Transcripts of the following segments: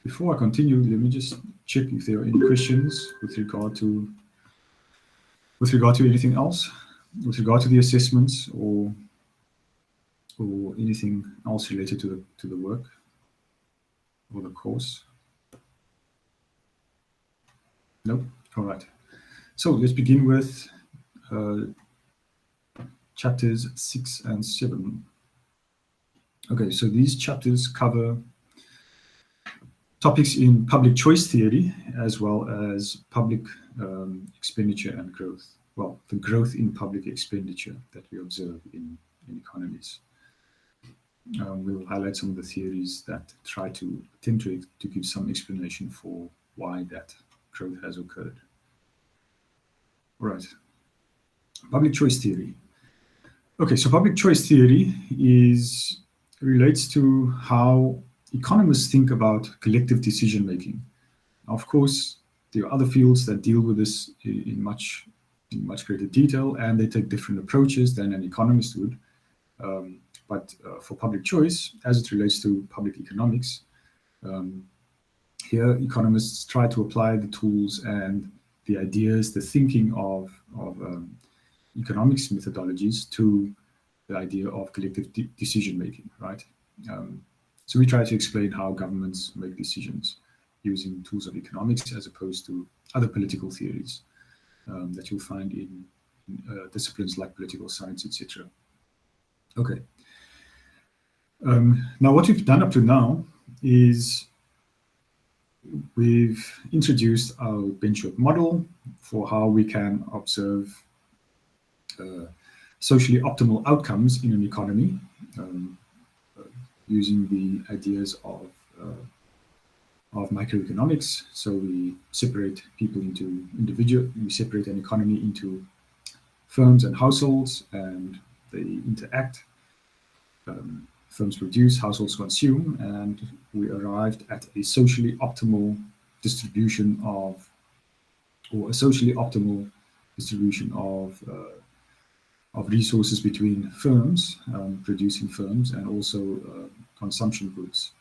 Before I continue, let me just check if there are any questions with regard to anything else, with regard to the assessments or anything else related to the work or the course. Nope. All right. So let's begin with chapters 6 and 7. Okay, so these chapters cover topics in public choice theory as well as public expenditure and growth. Well, the growth in public expenditure that we observe in economies. We will highlight some of the theories that try to attempt to give some explanation for why that growth has occurred. All right. Public choice theory. Okay, so public choice theory relates to how economists think about collective decision making. Of course, there are other fields that deal with this in much greater detail, and they take different approaches than an economist would. But for public choice, as it relates to public economics, here economists try to apply the tools and the ideas, the thinking of economics methodologies to the idea of collective decision making, right? So we try to explain how governments make decisions using tools of economics as opposed to other political theories that you'll find in disciplines like political science, etc. Okay. Now, what we've done up to now is we've introduced our benchwork model for how we can observe socially optimal outcomes in an economy using the ideas of microeconomics. So we separate people into we separate an economy into firms and households, and they interact. Firms produce, households consume, and we arrived at a socially optimal distribution of resources between firms, producing firms, and also consumption goods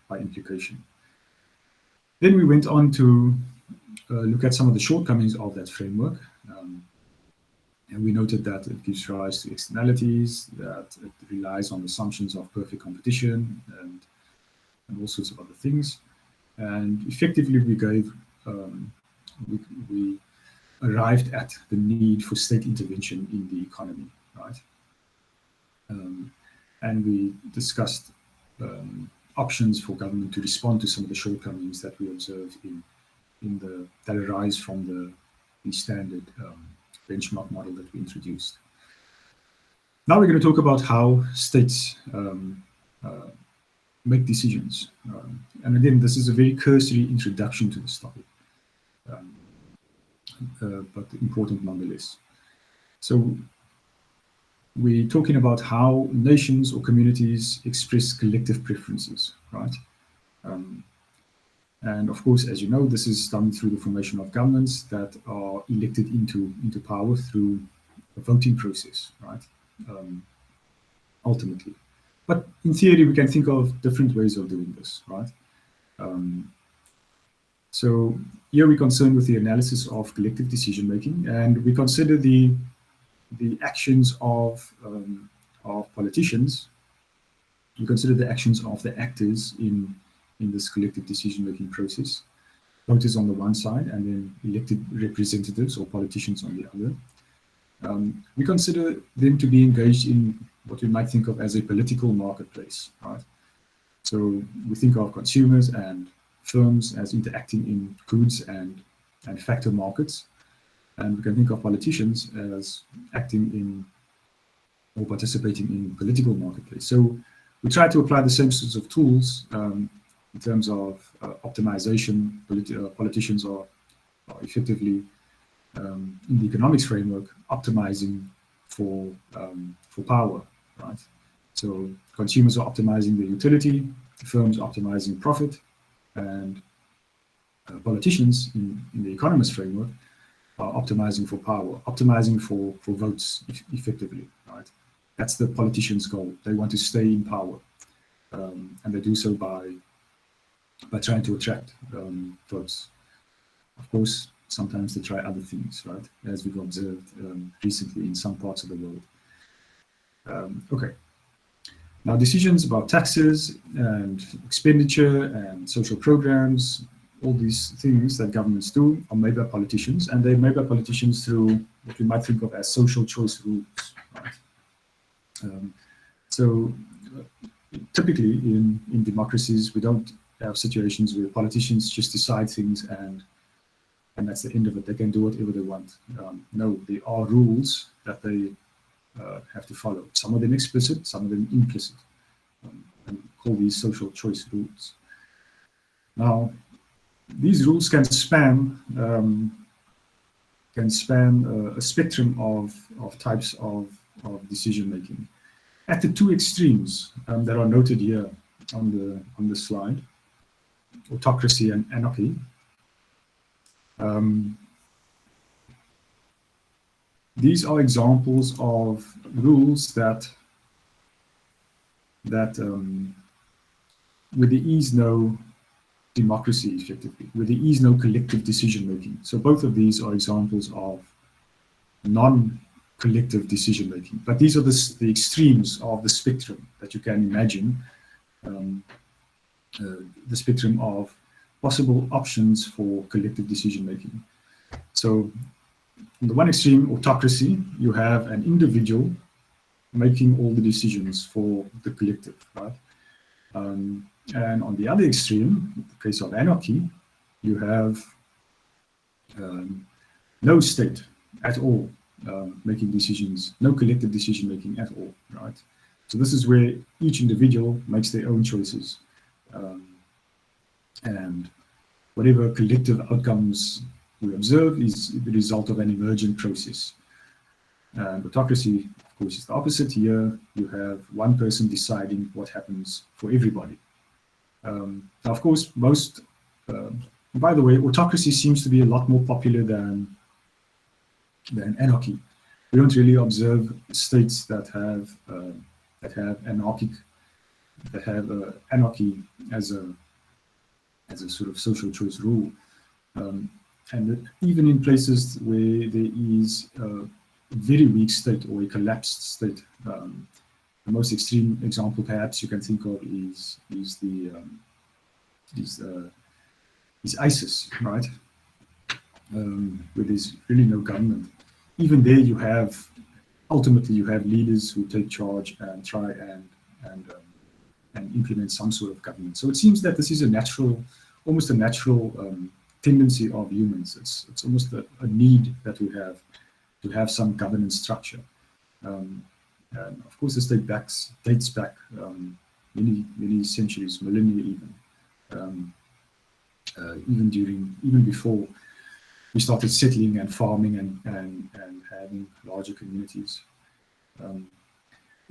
by implication. Then we went on to look at some of the shortcomings of that framework. And we noted that it gives rise to externalities, that it relies on assumptions of perfect competition and all sorts of other things. And effectively, we arrived at the need for state intervention in the economy, right? And we discussed options for government to respond to some of the shortcomings that we observe that arise from the standard benchmark model that we introduced. Now we're going to talk about how states make decisions. And again, this is a very cursory introduction to this topic, but important nonetheless. So we're talking about how nations or communities express collective preferences, right? And of course, as you know, this is done through the formation of governments that are elected into power through a voting process, right? Ultimately. But in theory, we can think of different ways of doing this, right? So here we're concerned with the analysis of collective decision-making, and we consider the actions of politicians. We consider the actions of the actors in this collective decision-making process. Voters on the one side, and then elected representatives or politicians on the other. We consider them to be engaged in what we might think of as a political marketplace, right? So we think of consumers and firms as interacting in goods and factor markets. And we can think of politicians as acting in or participating in political marketplace. So we try to apply the same sorts of tools in terms of optimization. Politicians are effectively, in the economics framework, optimizing for power, right? So consumers are optimizing their utility, firms are optimizing profit, and politicians in the economist framework are optimizing for power, optimizing for votes effectively, right? That's the politician's goal. They want to stay in power, and they do so by by trying to attract votes. Of course, sometimes they try other things, right? As we've observed recently in some parts of the world. Okay. Now, decisions about taxes and expenditure and social programs, all these things that governments do are made by politicians, and they're made by politicians through what we might think of as social choice rules. Right? So typically in democracies, we don't have situations where politicians just decide things and that's the end of it. They can do whatever they want. No, there are rules that they have to follow. Some of them explicit, some of them implicit. And call these social choice rules. Now, these rules can span a spectrum of types of decision making. At the two extremes that are noted here on the slide, autocracy and anarchy. These are examples of rules that where there is no democracy, effectively, where there is no collective decision making. So both of these are examples of non-collective decision making. But these are the extremes of the spectrum that you can imagine, the spectrum of possible options for collective decision making. So on the one extreme, autocracy, you have an individual making all the decisions for the collective, right? And on the other extreme, in the case of anarchy, you have no state at all making decisions, no collective decision making at all, right? So this is where each individual makes their own choices. And whatever collective outcomes we observe is the result of an emergent process. And autocracy, of course, is the opposite. Here you have one person deciding what happens for everybody. Now, of course, by the way, autocracy seems to be a lot more popular than anarchy. We don't really observe states that have anarchy as a sort of social choice rule. And even in places where there is a very weak state or a collapsed state, the most extreme example perhaps you can think of is ISIS, right? Where there's really no government. Even there, ultimately you have leaders who take charge and try and implement some sort of government. So it seems that this is almost a natural tendency of humans. It's almost a need that we have to have some governance structure. And of course, this dates back many centuries, millennia even before we started settling and farming and having larger communities.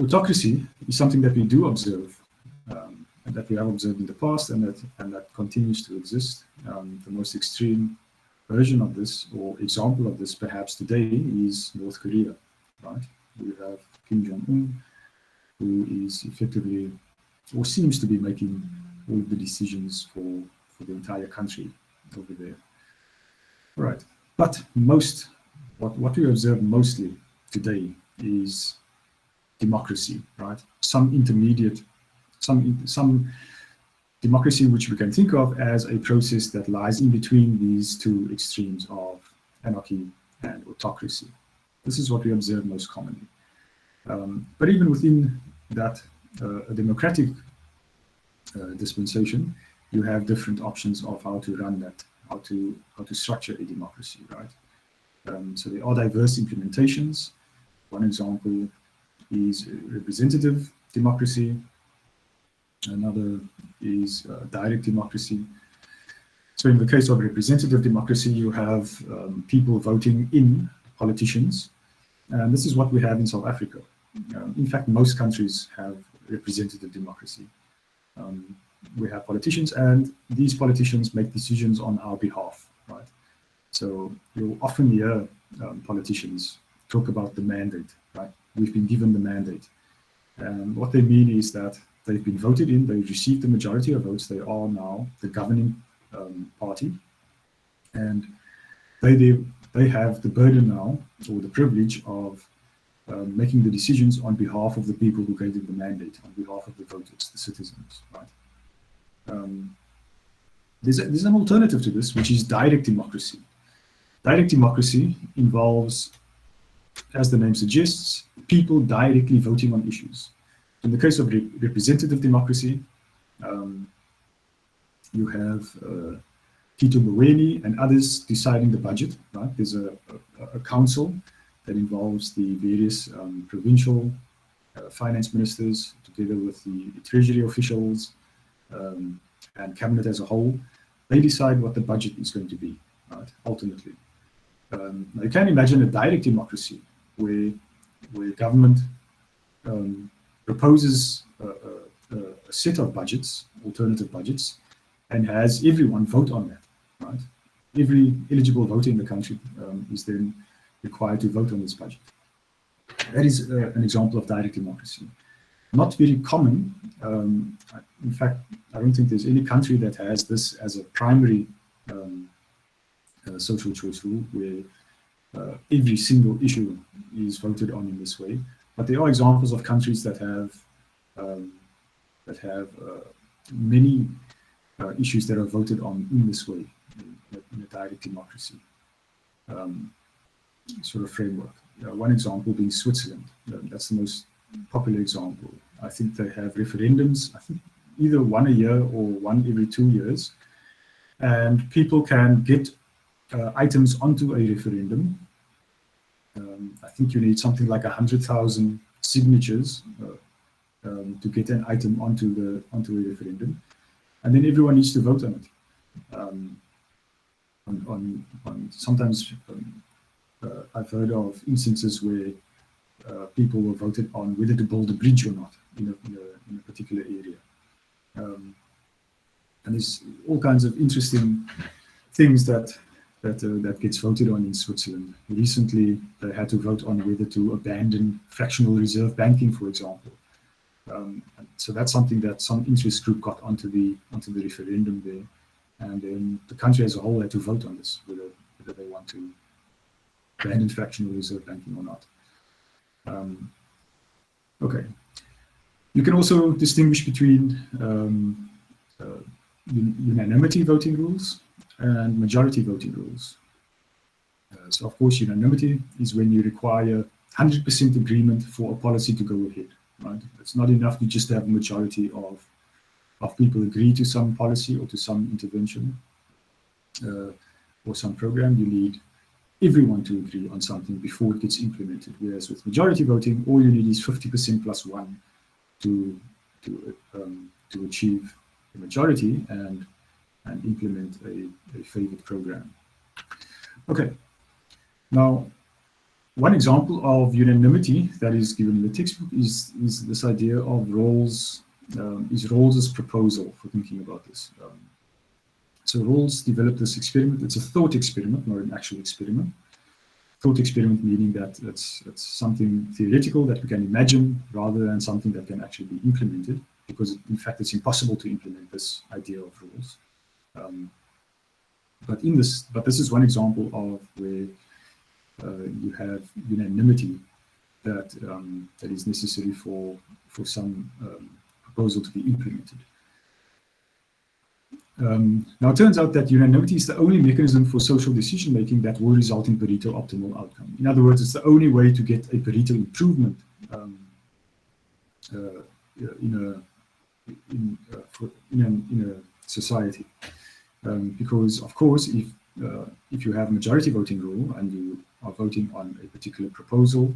Autocracy is something that we do observe, and that we have observed in the past, and that continues to exist. The most extreme version of this, or example of this, perhaps today, is North Korea, right? We have Kim Jong-un, who is effectively, or seems to be making all the decisions for the entire country over there. All right, but what we observe mostly today is democracy, right? Some democracy which we can think of as a process that lies in between these two extremes of anarchy and autocracy. This is what we observe most commonly. But even within that a democratic dispensation, you have different options of how to run that, how to structure a democracy, right? So there are diverse implementations. One example is representative democracy. Another is direct democracy. So in the case of representative democracy, you have people voting in politicians. And this is what we have in South Africa. In fact, most countries have representative democracy. We have politicians, and these politicians make decisions on our behalf, right? So you'll often hear politicians talk about the mandate, right? We've been given the mandate. And what they mean is that they've been voted in, they've received the majority of votes, they are now the governing party, and they have the burden now, or the privilege of making the decisions on behalf of the people who gave them the mandate, on behalf of the voters, the citizens, right? There's an alternative to this, which is direct democracy. Direct democracy involves, as the name suggests, people directly voting on issues. In the case of representative democracy, you have Tito Mboweni and others deciding the budget, right? There's a council that involves the various provincial finance ministers, together with the treasury officials and cabinet as a whole. They decide what the budget is going to be, right? Ultimately. Now you can imagine a direct democracy where government proposes a set of budgets, alternative budgets, and has everyone vote on that, right? Every eligible voter in the country is then required to vote on this budget. That is an example of direct democracy. Not very common. In fact, I don't think there's any country that has this as a primary social choice rule, where every single issue is voted on in this way. But there are examples of countries that have many issues that are voted on in this way, in a direct democracy sort of framework. One example being Switzerland. That's the most popular example. I think they have referendums, I think either one a year or one every 2 years. And people can get items onto a referendum. I think you need something like 100,000 signatures to get an item onto a referendum. And then everyone needs to vote on it. Sometimes I've heard of instances where people were voted on whether to build a bridge or not in a particular area. And there's all kinds of interesting things that gets voted on in Switzerland. Recently, they had to vote on whether to abandon fractional reserve banking, for example. So that's something that some interest group got onto the referendum there, and then the country as a whole had to vote on this, whether they want to abandon fractional reserve banking or not. Okay. You can also distinguish between unanimity voting rules and majority voting rules. So of course, unanimity is when you require 100% agreement for a policy to go ahead, right? It's not enough to just have a majority of people agree to some policy or to some intervention or some program. You need everyone to agree on something before it gets implemented. Whereas with majority voting, all you need is 50% plus one to achieve the majority and implement a favored program. Okay. Now, one example of unanimity that is given in the textbook is this idea of Rawls' proposal for thinking about this. So Rawls developed this experiment. It's a thought experiment, not an actual experiment. Thought experiment meaning that it's something theoretical that we can imagine rather than something that can actually be implemented, because in fact it's impossible to implement this idea of rules. But this is one example of where you have unanimity that is necessary for some proposal to be implemented. Now it turns out that unanimity is the only mechanism for social decision making that will result in Pareto optimal outcome. In other words, it's the only way to get a Pareto improvement in a society. Because of course, if you have majority voting rule and you are voting on a particular proposal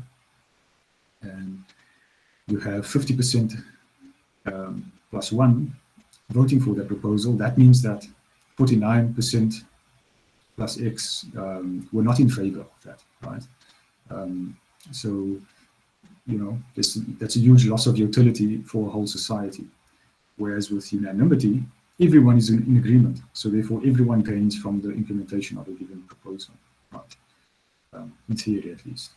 and you have 50% plus one voting for that proposal, that means that 49% plus X were not in favor of that, right? So, you know, that's a huge loss of utility for a whole society. Whereas with unanimity, everyone is in agreement. So therefore, everyone gains from the implementation of a given proposal, right? In theory, at least.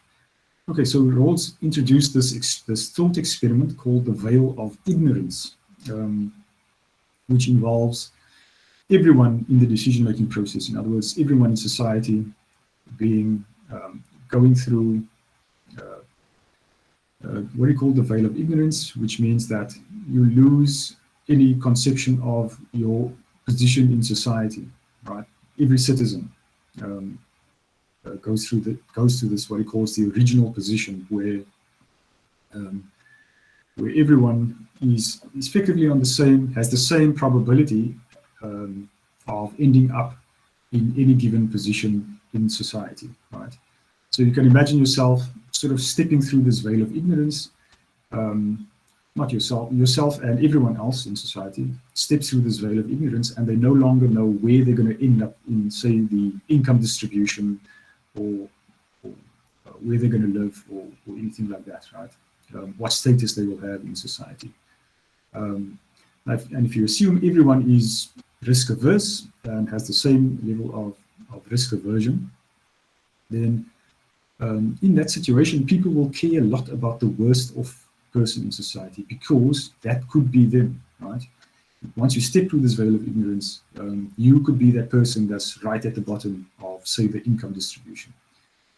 Okay, so Rawls introduced this thought experiment called the veil of ignorance. which involves everyone in the decision-making process. In other words, everyone in society being going through what we call the veil of ignorance, which means that you lose any conception of your position in society, right? Every citizen goes through this what he calls the original position, where everyone is effectively has the same probability of ending up in any given position in society, right? So you can imagine yourself sort of stepping through this veil of ignorance. Not yourself and everyone else in society steps through this veil of ignorance, and they no longer know where they're going to end up in, say, the income distribution, or where they're going to live, or anything like that, right? What status they will have in society. And if you assume everyone is risk averse and has the same level of risk aversion, then in that situation, people will care a lot about the worst of person in society, because that could be them, right? Once you step through this veil of ignorance, you could be that person that's right at the bottom of, say, the income distribution,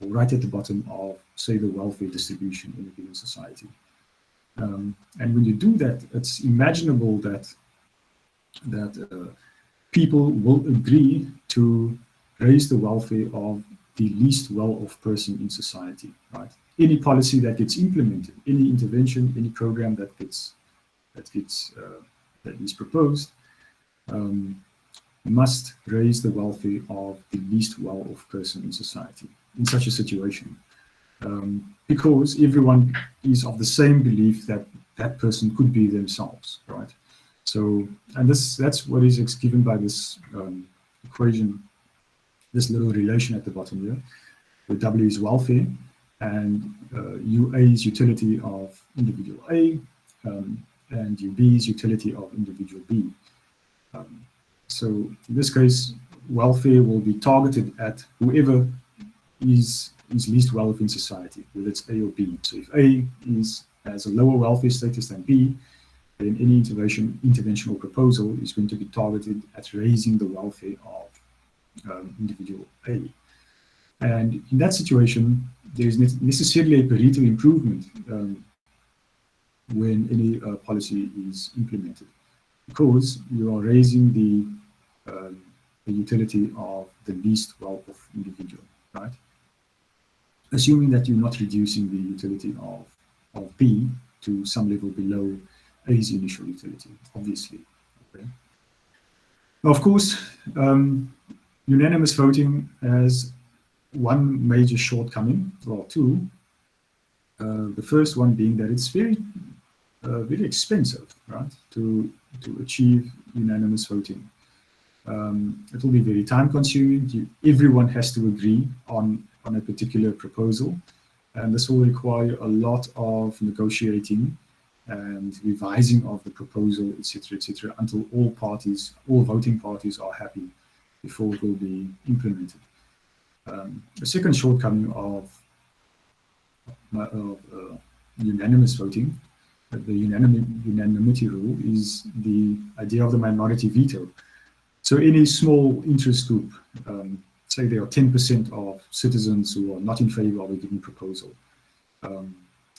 or right at the bottom of, say, the welfare distribution in a given society. And when you do that, it's imaginable that people will agree to raise the welfare of the least well-off person in society, right? Any policy that gets implemented, any intervention, any program that is proposed, must raise the welfare of the least well-off person in society in such a situation, because everyone is of the same belief that that person could be themselves, right? So, and that's what is given by this equation, this little relation at the bottom here, where W is welfare, and UA is utility of individual A, and UB is utility of individual B. So in this case, welfare will be targeted at whoever is least well off in society, whether it's A or B. So if A has a lower welfare status than B, then any intervention or proposal is going to be targeted at raising the welfare of individual A. And in that situation, there is necessarily a Pareto improvement when any policy is implemented, because you are raising the utility of the least well-off individual, right? Assuming that you're not reducing the utility of B to some level below A's initial utility, obviously. Okay. Now, of course, unanimous voting has one major shortcoming, well, two. The first one being that it's very expensive, right, to achieve unanimous voting. It will be very time-consuming. Everyone has to agree on a particular proposal, and this will require a lot of negotiating and revising of the proposal, etc., until all voting parties are happy before it will be implemented. The second shortcoming of unanimous voting, the unanimity rule, is the idea of the minority veto. So any small interest group, say there are 10% of citizens who are not in favor of a given proposal,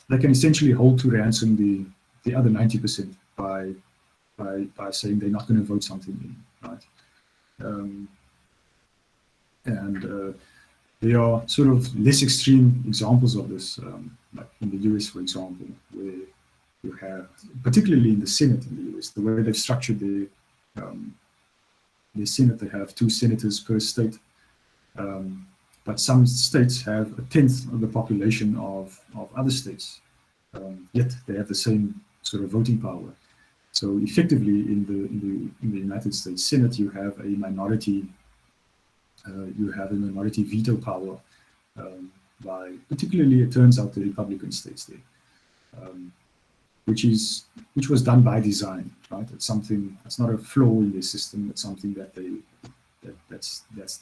they can essentially hold to ransom the other 90% by saying they're not going to vote something in, right? There are sort of less extreme examples of this, like in the US, for example, where you have, particularly in the Senate in the US, the way they've structured the Senate, they have 2 senators per state, but some states have 1/10 of the population of other states, yet they have the same sort of voting power. So effectively, in the United States Senate, you have a minority veto power by, particularly, it turns out, the Republican states there, which was done by design, right? It's not a flaw in their system. It's something that's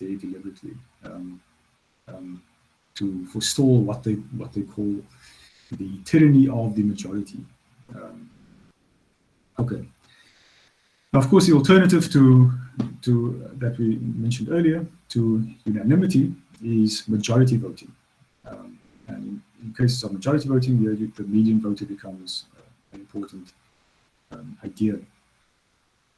there deliberately to forestall what they call the tyranny of the majority. Okay, Now, of course, the alternative to that we mentioned earlier to unanimity is majority voting. And in cases of majority voting, the median voter becomes an important idea.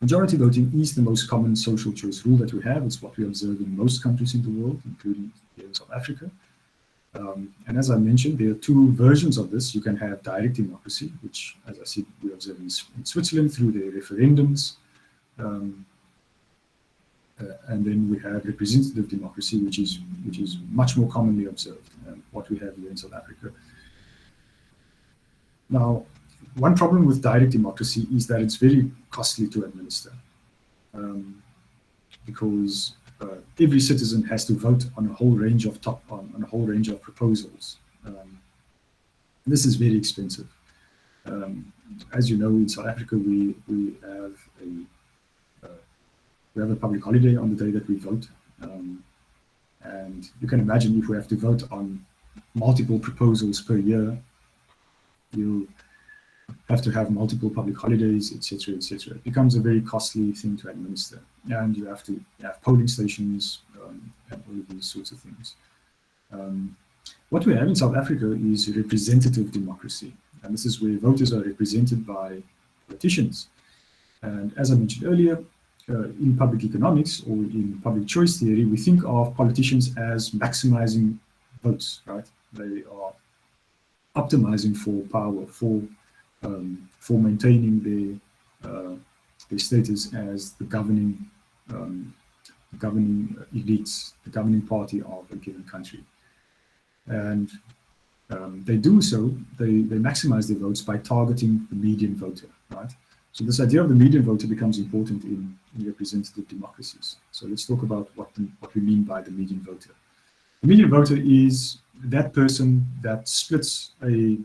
Majority voting is the most common social choice rule that we have. It's what we observe in most countries in the world, including here in South Africa. And as I mentioned, there are two versions of this. You can have direct democracy, which, as I said, we observe in Switzerland through their referendums. And then we have representative democracy, which is much more commonly observed, what we have here in South Africa. Now, one problem with direct democracy is that it's very costly to administer, because every citizen has to vote on a whole range of proposals. This is very expensive. As you know, in South Africa, we have a public holiday on the day that we vote, and you can imagine if we have to vote on multiple proposals per year, you have to have multiple public holidays, etc., etc. It becomes a very costly thing to administer, and you have to have polling stations and all of these sorts of things. What we have in South Africa is representative democracy, and this is where voters are represented by politicians. And as I mentioned earlier, in public economics or in public choice theory, we think of politicians as maximizing votes, right? They are optimizing for power, for maintaining their status as the governing elites, the governing party of a given country. And they do so, they maximize their votes by targeting the median voter, right? So this idea of the median voter becomes important in representative democracies. So let's talk about what we mean by the median voter. The median voter is that person that splits a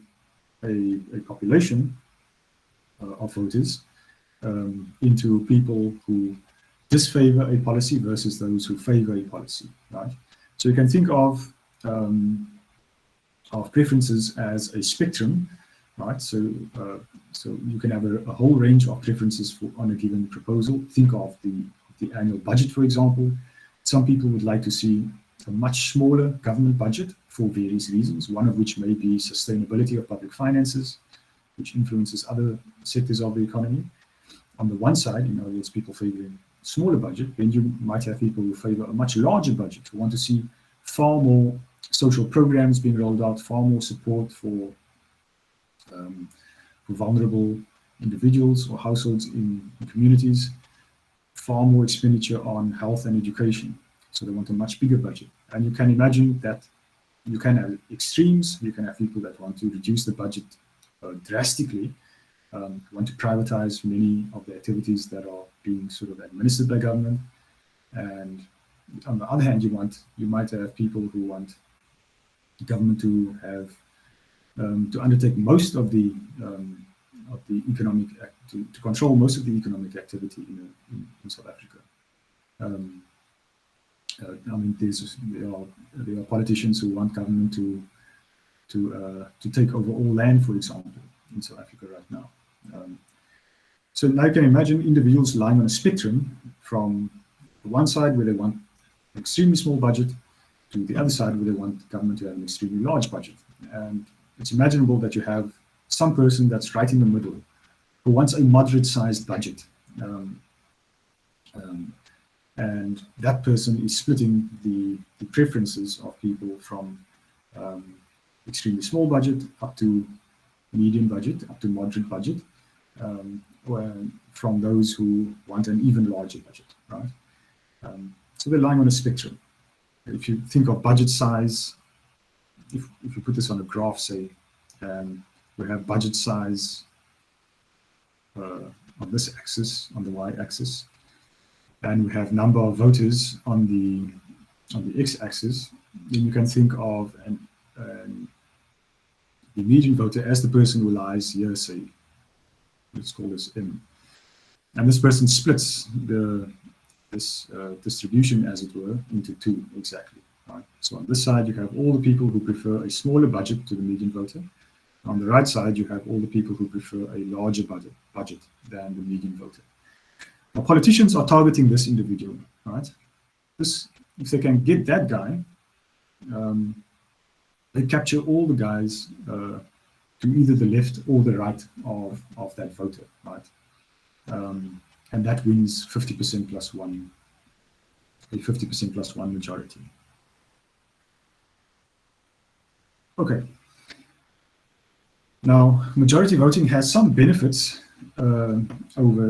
population of voters into people who disfavor a policy versus those who favor a policy, right? So you can think of preferences as a spectrum, right? So you can have a whole range of preferences on a given proposal. Think of the annual budget, for example. Some people would like to see a much smaller government budget for various reasons, one of which may be sustainability of public finances, which influences other sectors of the economy. On the one side, in other words, people favoring smaller budget, then you might have people who favor a much larger budget, who want to see far more social programs being rolled out, far more support for vulnerable individuals or households in communities, far more expenditure on health and education. So they want a much bigger budget. And you can imagine that you can have extremes. You can have people that want to reduce the budget drastically, want to privatize many of the activities that are being sort of administered by government. And on the other hand, you might have people who want government to have to undertake most of the economic to control most of the economic activity in South Africa. I mean, there are politicians who want government to take over all land, for example, in South Africa right now. So now you can imagine individuals lying on a spectrum from the one side where they want an extremely small budget to the other side where they want government to have an extremely large budget. And it's imaginable that you have some person that's right in the middle who wants a moderate-sized budget. And that person is splitting the preferences of people from extremely small budget up to medium budget, up to moderate budget, from those who want an even larger budget, right? So they're lying on a spectrum. If you think of budget size, if you put this on a graph, say, we have budget size on this axis, on the y-axis, and we have number of voters on the x-axis, then you can think of the median voter as the person who lies here, say, let's call this M. And this person splits this distribution, as it were, into two exactly. Right? So on this side, you have all the people who prefer a smaller budget to the median voter. On the right side, you have all the people who prefer a larger budget than the median voter. Now, politicians are targeting this individual, right? This, if they can get that guy, they capture all the guys to either the left or the right of that voter, right? And that wins 50% plus one, a 50% plus one majority. Okay. Now, majority voting has some benefits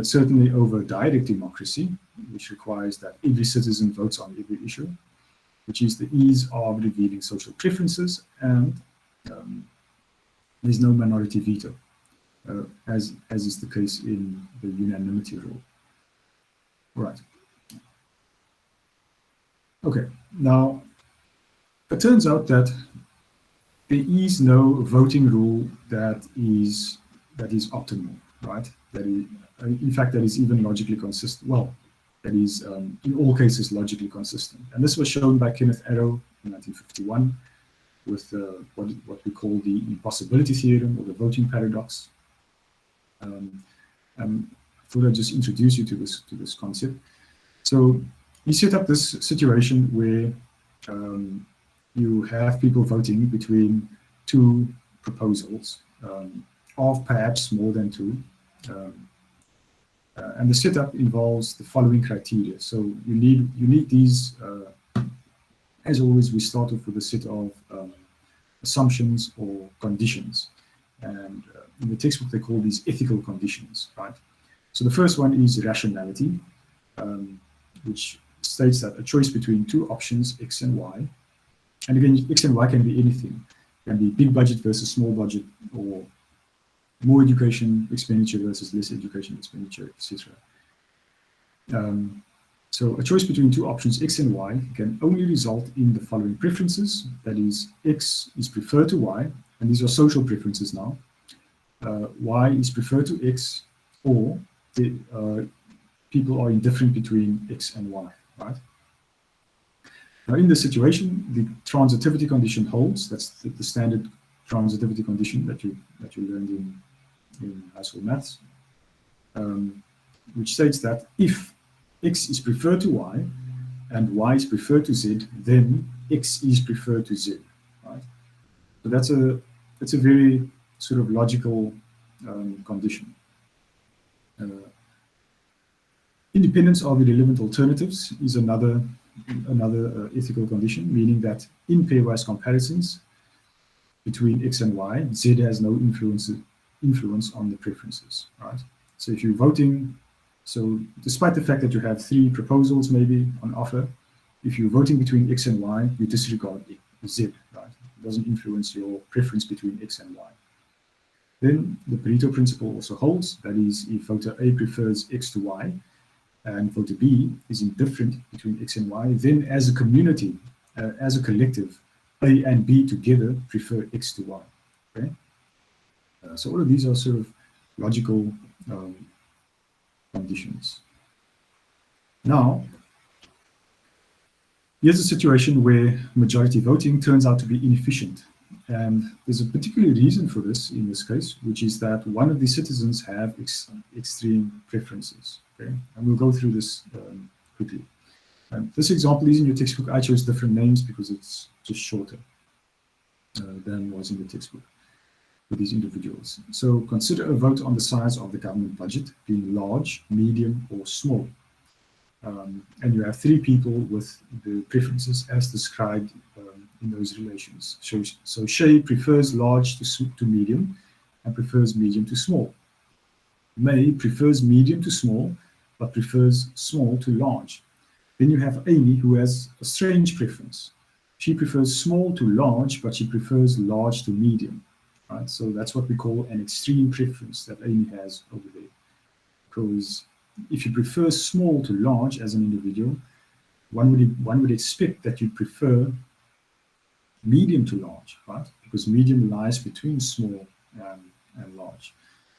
certainly over direct democracy, which requires that every citizen votes on every issue, which is the ease of revealing social preferences, and there's no minority veto, as is the case in the unanimity rule. All right. Okay. Now, it turns out that there is no voting rule that is optimal, right? That is, in fact, that is even logically consistent. Well, that is in all cases logically consistent. And this was shown by Kenneth Arrow in 1951 with what we call the impossibility theorem or the voting paradox. And I thought I'd just introduce you to this concept. So he set up this situation where you have people voting between two proposals of perhaps more than two. And the setup involves the following criteria. So you need these, as always, we start off with a set of assumptions or conditions. And in the textbook, they call these ethical conditions, right? So the first one is rationality, which states that a choice between two options, X and Y, and again, X and Y can be anything. It can be big budget versus small budget, or more education expenditure versus less education expenditure, etc. So a choice between two options, X and Y, can only result in the following preferences. That is, X is preferred to Y, and these are social preferences now. Y is preferred to X, or people are indifferent between X and Y, right? Now, in this situation, the transitivity condition holds. That's the standard transitivity condition that you learned in high school maths, which states that if X is preferred to Y and Y is preferred to Z, then X is preferred to Z, right? So that's a very sort of logical condition. Independence of irrelevant alternatives is another ethical condition, meaning that in pairwise comparisons between X and Y, Z has no influence on the preferences, right? So if you're voting, so despite the fact that you have three proposals maybe on offer, if you're voting between X and Y, you disregard Z, right? It doesn't influence your preference between X and Y. Then the Pareto principle also holds, that is, if voter A prefers X to Y, and voter B is indifferent between X and Y, then as a community, as a collective, A and B together prefer X to Y, okay? So all of these are sort of logical conditions. Now, here's a situation where majority voting turns out to be inefficient. And there's a particular reason for this in this case, which is that one of the citizens have extreme preferences. Okay? And we'll go through this quickly. This example is in your textbook. I chose different names because it's just shorter than was in the textbook for these individuals. So consider a vote on the size of the government budget being large, medium, or small. And you have three people with the preferences as described in those relations. So Shay prefers large to medium and prefers medium to small. May prefers medium to small, but prefers small to large. Then you have Amy, who has a strange preference. She prefers small to large, but she prefers large to medium. Right? So that's what we call an extreme preference that Amy has over there. Because if you prefer small to large as an individual, one would expect that you prefer medium to large, right? Because medium lies between small and large.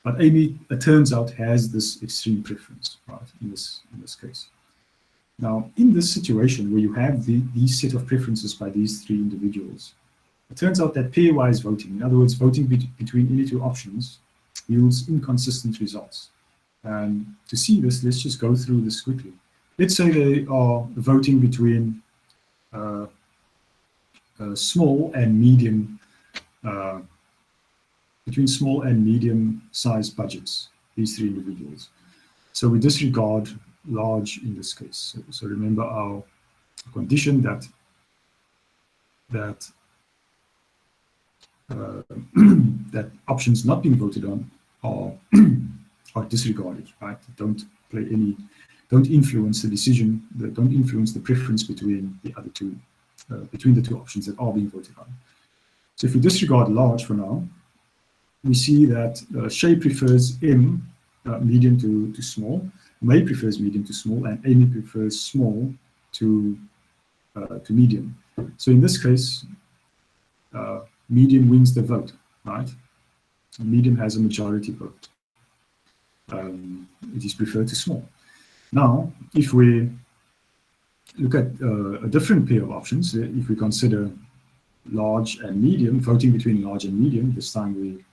But Amy, it turns out, has this extreme preference, right? In this case. Now, in this situation where you have these set of preferences by these three individuals, it turns out that pairwise voting, in other words, voting between any two options, yields inconsistent results. And to see this, let's just go through this quickly. Let's say they are voting between small and medium sized budgets, these three individuals. So we disregard large in this case. So remember our condition that that options not being voted on are disregarded, right? Don't influence the decision, don't influence the preference between the other two, between the two options that are being voted on. So if we disregard large for now, we see that Shay prefers M, medium to small, May prefers medium to small, and Amy prefers small to medium. So in this case, medium wins the vote, right? So medium has a majority vote. It is preferred to small. Now, if we look at a different pair of options, if we consider large and medium, voting between large and medium, this time we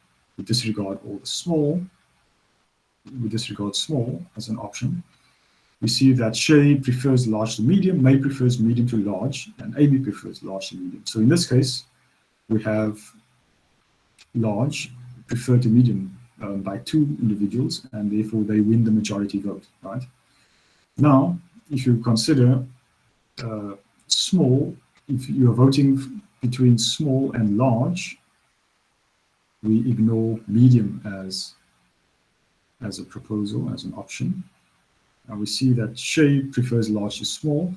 disregard all the small. We disregard small as an option. We see that Shay prefers large to medium, May prefers medium to large, and Amy prefers large to medium. So in this case, we have large preferred to medium by 2 individuals, and therefore they win the majority vote, right? Now, if you consider small, if you are voting between small and large, we ignore medium as a proposal, as an option. And we see that Shay prefers large to small,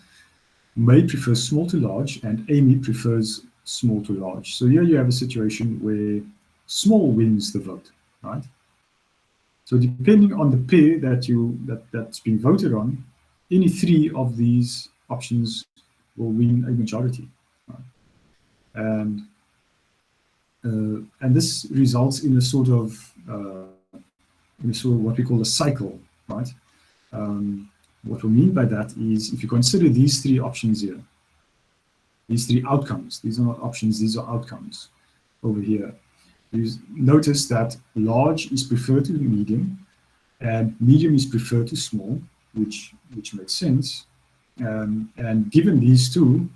May prefers small to large, and Amy prefers small to large. So here you have a situation where small wins the vote, right? So depending on the pair that's being voted on, any 3 of these options will win a majority, right? And this results in a sort of what we call a cycle, right? What we mean by that is, if you consider these 3 options here, these 3 outcomes, these are not options, these are outcomes over here. You notice that large is preferred to medium, and medium is preferred to small, which makes sense. And given these 2,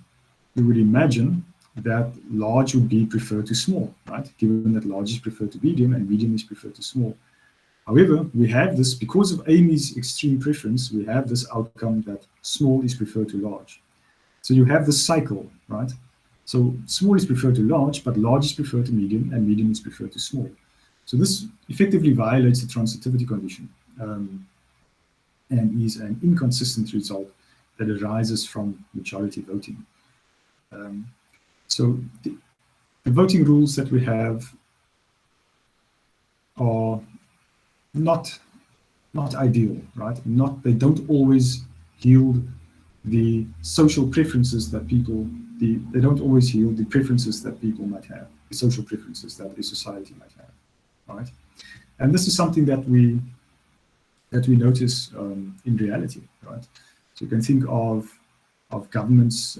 we would imagine that large would be preferred to small, right? Given that large is preferred to medium and medium is preferred to small. However, we have this, because of Amy's extreme preference, we have this outcome that small is preferred to large. So you have this cycle, right? So small is preferred to large, but large is preferred to medium, and medium is preferred to small. So this effectively violates the transitivity condition and is an inconsistent result that arises from majority voting. So the voting rules that we have are not ideal, right? They don't always yield the social preferences that people, they don't always yield the preferences that people might have, the social preferences that a society might have, right? And this is something that we notice in reality, right? So you can think of governments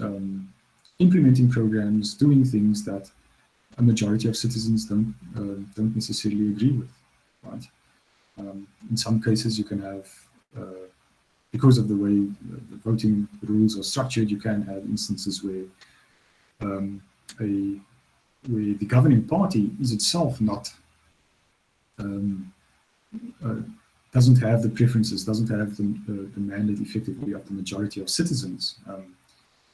implementing programs, doing things that a majority of citizens don't necessarily agree with, right? In some cases, you can have, because of the way the voting rules are structured, you can have instances where where the governing party is itself not doesn't have the preferences, doesn't have the mandate effectively of the majority of citizens.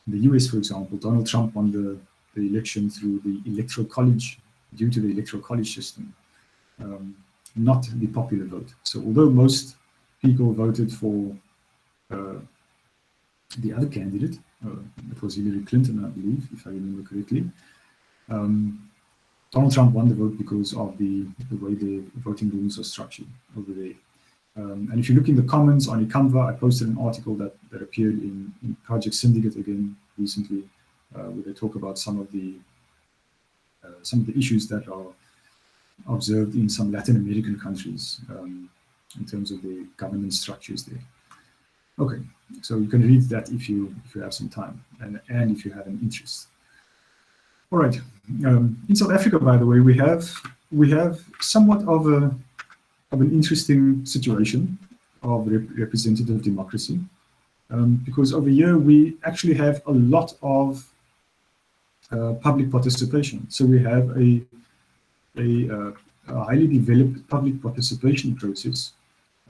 In the US, for example, Donald Trump won the election through the electoral college, due to the electoral college system, not the popular vote. So although most people voted for the other candidate, it was Hillary Clinton, I believe, if I remember correctly, Donald Trump won the vote because of the way the voting rules are structured over there. And if you look in the comments on Canva, I posted an article that appeared in Project Syndicate again recently, where they talk about some of the issues that are observed in some Latin American countries in terms of the governance structures there. Okay, so you can read that if you have some time and if you have an interest. All right. In South Africa, by the way, we have somewhat of an interesting situation. of representative democracy, because over here we actually have a lot of public participation. So we have a highly developed public participation process.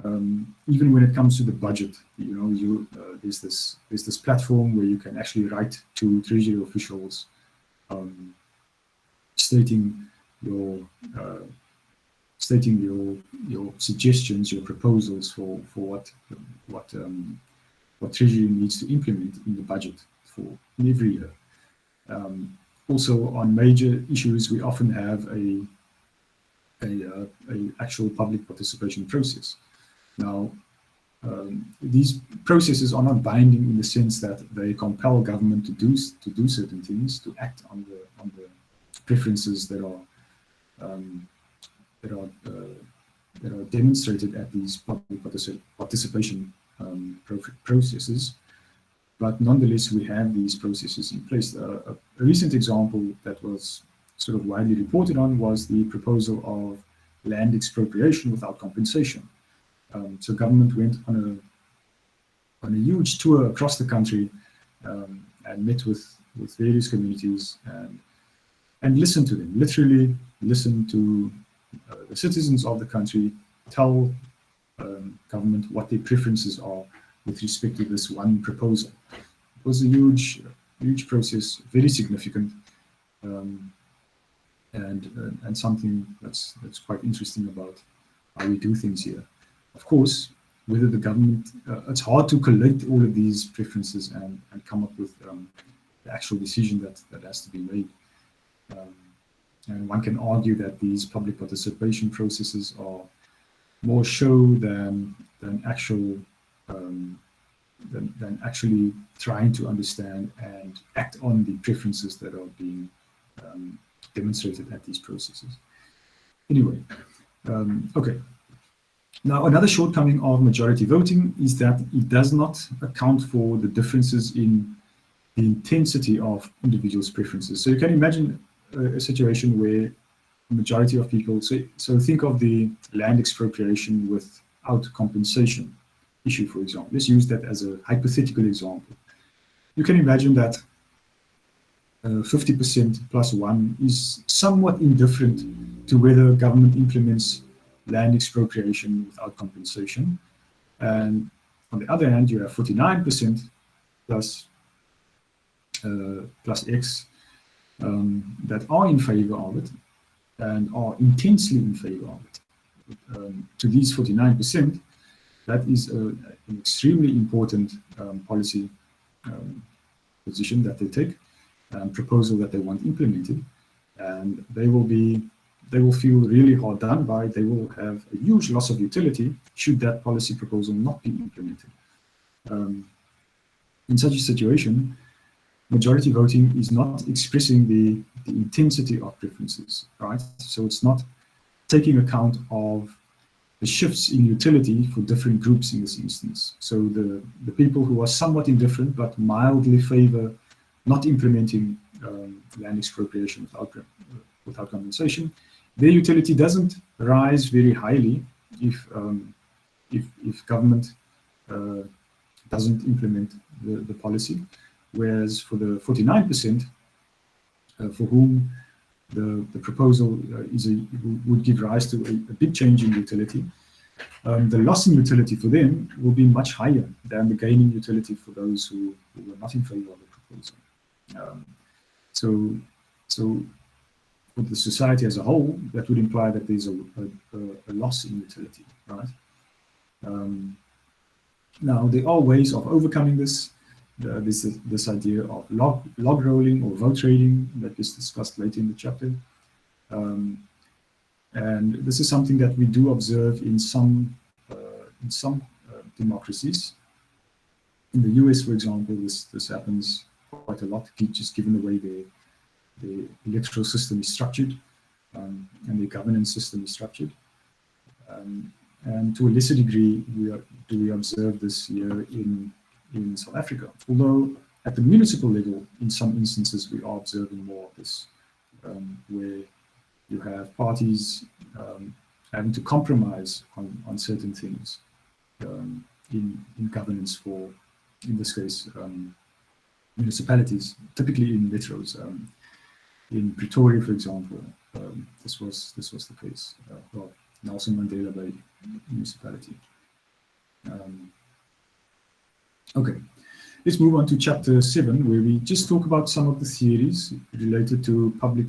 Even when it comes to the budget, there's this platform where you can actually write to Treasury officials, stating your suggestions, your proposals for what Treasury needs to implement in the budget for every year. Also, on major issues, we often have a actual public participation process. Now, these processes are not binding in the sense that they compel government to do certain things, to act on the preferences that are demonstrated at these public participation processes. But nonetheless, we have these processes in place. A recent example that was sort of widely reported on was the proposal of land expropriation without compensation. So government went on a huge tour across the country and met with various communities and listened to them, literally listened to the citizens of the country tell government what their preferences are with respect to this one proposal. It was a huge process, very significant, and something that's quite interesting about how we do things here. Of course, whether the government, it's hard to collect all of these preferences and come up with the actual decision that has to be made. And one can argue that these public participation processes are more show than actually trying to understand and act on the preferences that are being demonstrated at these processes. Anyway, okay. Now, another shortcoming of majority voting is that it does not account for the differences in the intensity of individuals' preferences. So you can imagine a situation where a majority of people, so think of the land expropriation without compensation issue, for example. Let's use that as a hypothetical example. You can imagine that 50% plus one is somewhat indifferent to whether government implements land expropriation without compensation. And on the other hand, you have 49% plus X that are in favor of it and are intensely in favor of it. To these 49%, that is an extremely important policy position that they take, proposal that they want implemented, and they will feel really hard done by. They will have a huge loss of utility should that policy proposal not be implemented. In such a situation, majority voting is not expressing the intensity of preferences, right? So it's not taking account of the shifts in utility for different groups in this instance. So the people who are somewhat indifferent but mildly favor not implementing land expropriation without compensation, their utility doesn't rise very highly if government doesn't implement the policy. Whereas for the 49%, for whom the proposal would give rise to a big change in utility, the loss in utility for them will be much higher than the gain in utility for those who were not in favor of the proposal. So for the society as a whole, that would imply that there's a loss in utility, right? Now, there are ways of overcoming this. This idea of log rolling or vote trading that is discussed later in the chapter. And this is something that we do observe in some democracies. In the US, for example, this happens quite a lot, just given the way the electoral system is structured and the governance system is structured. And to a lesser degree, we observe this here in South Africa. Although at the municipal level, in some instances, we are observing more of this, where you have parties having to compromise on certain things in governance for, in this case, municipalities, typically in metros. In Pretoria, for example, this was the case. Well, Nelson Mandela Bay municipality. Okay, let's move on to chapter 7, where we just talk about some of the theories related to public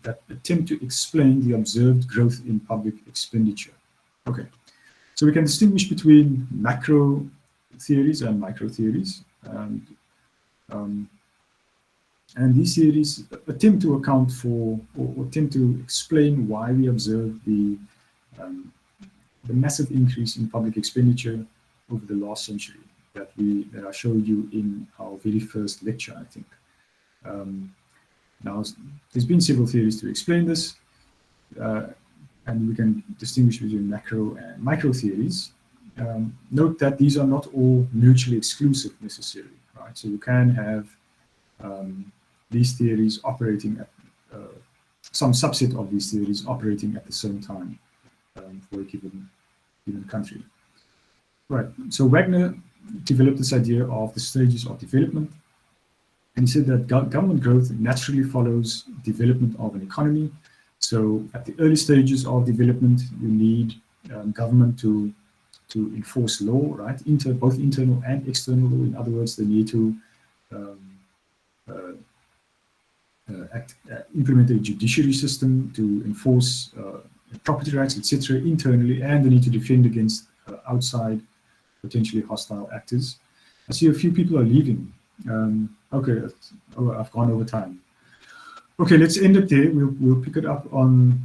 that attempt to explain the observed growth in public expenditure. Okay, so we can distinguish between macro theories and micro theories, and these theories attempt to account for or attempt to explain why we observe the massive increase in public expenditure over the last century that I showed you in our very first lecture, I think. Now, there's been several theories to explain this, and we can distinguish between macro and micro theories. Note that these are not all mutually exclusive necessarily, right? So you can have these theories operating at some subset of these theories operating at the same time for a given country. Right. So Wagner developed this idea of the stages of development, and he said that government growth naturally follows development of an economy. So at the early stages of development, you need government to enforce law, right? Both internal and external law. In other words, they need to implement a judiciary system to enforce property rights, etc., internally, and they need to defend against outside potentially hostile actors. I see a few people are leaving. Okay, I've gone over time. Okay, let's end it there. We'll pick it up on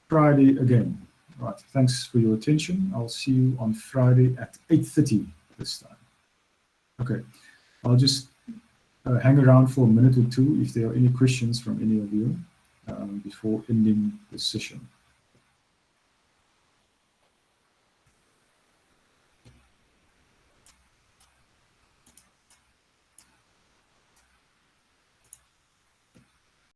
Friday again. Right, thanks for your attention. I'll see you on Friday at 8:30 this time. Okay, I'll just hang around for a minute or two if there are any questions from any of you before ending the session.